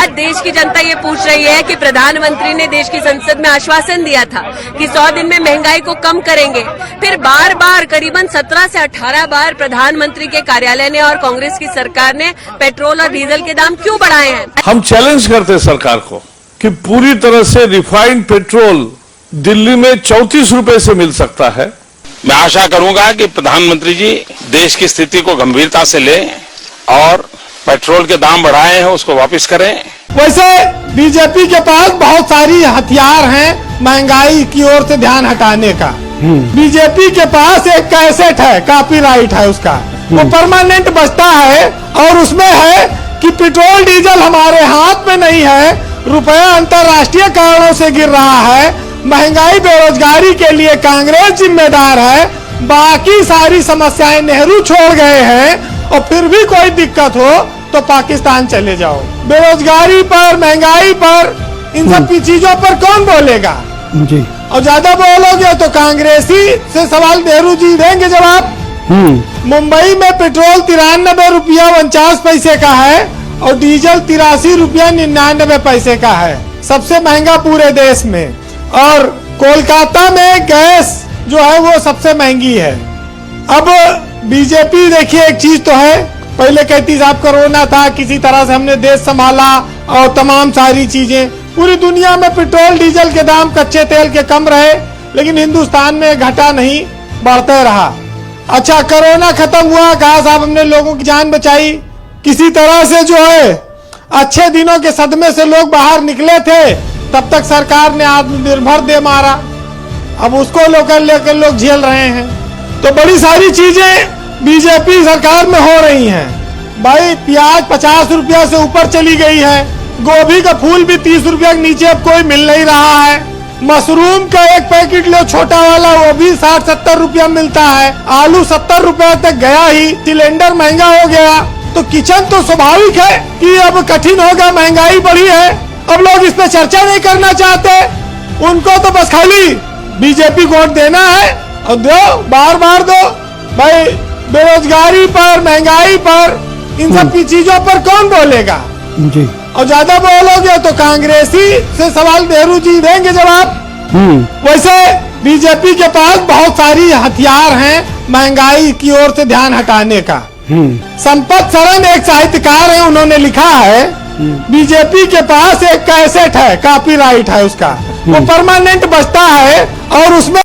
आज देश की जनता ये पूछ रही है कि प्रधानमंत्री ने देश की संसद में आश्वासन दिया था कि 100 दिन में महंगाई को कम करेंगे। फिर बार बार करीबन 17 से 18 बार प्रधानमंत्री के कार्यालय ने और कांग्रेस की सरकार ने पेट्रोल और डीजल के दाम क्यों बढ़ाए हैं? हम चैलेंज करते हैं सरकार को कि पूरी तरह से रिफाइंड पेट्रोल दिल्ली में 34 रुपए से मिल सकता है। मैं आशा करूंगा कि प्रधानमंत्री जी देश की स्थिति को गंभीरता से लें और पेट्रोल के दाम बढ़ाए हैं उसको वापस करें। वैसे बीजेपी के पास बहुत सारी हथियार हैं महंगाई की ओर से ध्यान हटाने का। बीजेपी के पास एक कैसेट है, कॉपीराइट है उसका, वो परमानेंट बजता है और उसमें है कि पेट्रोल डीजल हमारे हाथ में नहीं है, रुपया अंतर्राष्ट्रीय कारणों से गिर रहा है, महंगाई बेरोजगारी के लिए कांग्रेस जिम्मेदार है, बाकी सारी समस्याएं नेहरू छोड़ गए हैं और फिर भी कोई दिक्कत हो तो पाकिस्तान चले जाओ। बेरोजगारी पर, महंगाई पर, इन सब की चीजों पर कौन बोलेगा जी? और ज्यादा बोलोगे तो कांग्रेसी से सवाल नेहरू जी देंगे जवाब। मुंबई में पेट्रोल 93 रुपया 49 पैसे का है और डीजल 83 रुपया 99 पैसे का है, सबसे महंगा पूरे देश में। और कोलकाता में गैस जो है वो सबसे महंगी है। अब बीजेपी देखिए एक चीज तो है, पहले कहती साहब कोरोना था, किसी तरह से हमने देश संभाला और तमाम सारी चीजें, पूरी दुनिया में पेट्रोल डीजल के दाम कच्चे तेल के कम रहे लेकिन हिंदुस्तान में घटा नहीं, बढ़ते रहा। अच्छा कोरोना खत्म हुआ, कहा साहब हमने लोगों की जान बचाई, किसी तरह से जो है अच्छे दिनों के सदमे से लोग बाहर निकले थे, तब तक सरकार ने आत्मनिर्भर दे मारा, अब उसको लेकर लोग झेल रहे हैं। तो बड़ी सारी चीजें बीजेपी सरकार में हो रही हैं। भाई प्याज 50 रुपया से ऊपर चली गई है, गोभी का फूल भी 30 रुपया के नीचे अब कोई मिल नहीं रहा है, मशरूम का एक पैकेट लो छोटा वाला वो भी 60-70 रुपया मिलता है, आलू 70 रुपया तक गया ही, सिलेंडर महंगा हो गया। तो किचन तो स्वाभाविक है कि अब कठिन होगा, महंगाई बढ़ी है, अब लोग इस पे चर्चा नहीं करना चाहते, उनको तो बस खाली बीजेपी को वोट देना है और दो, बार बार दो। भाई बेरोजगारी पर, महंगाई पर, इन सब की चीजों पर कौन बोलेगा जी? और ज्यादा बोलोगे तो कांग्रेसी से सवाल नेहरू जी देंगे जवाब। वैसे बीजेपी के पास बहुत सारी हथियार हैं महंगाई की ओर से ध्यान हटाने का। संपत सरन एक साहित्यकार है, उन्होंने लिखा है बीजेपी के पास एक कैसेट है, कॉपीराइट है उसका, वो परमानेंट बजता है और उसमें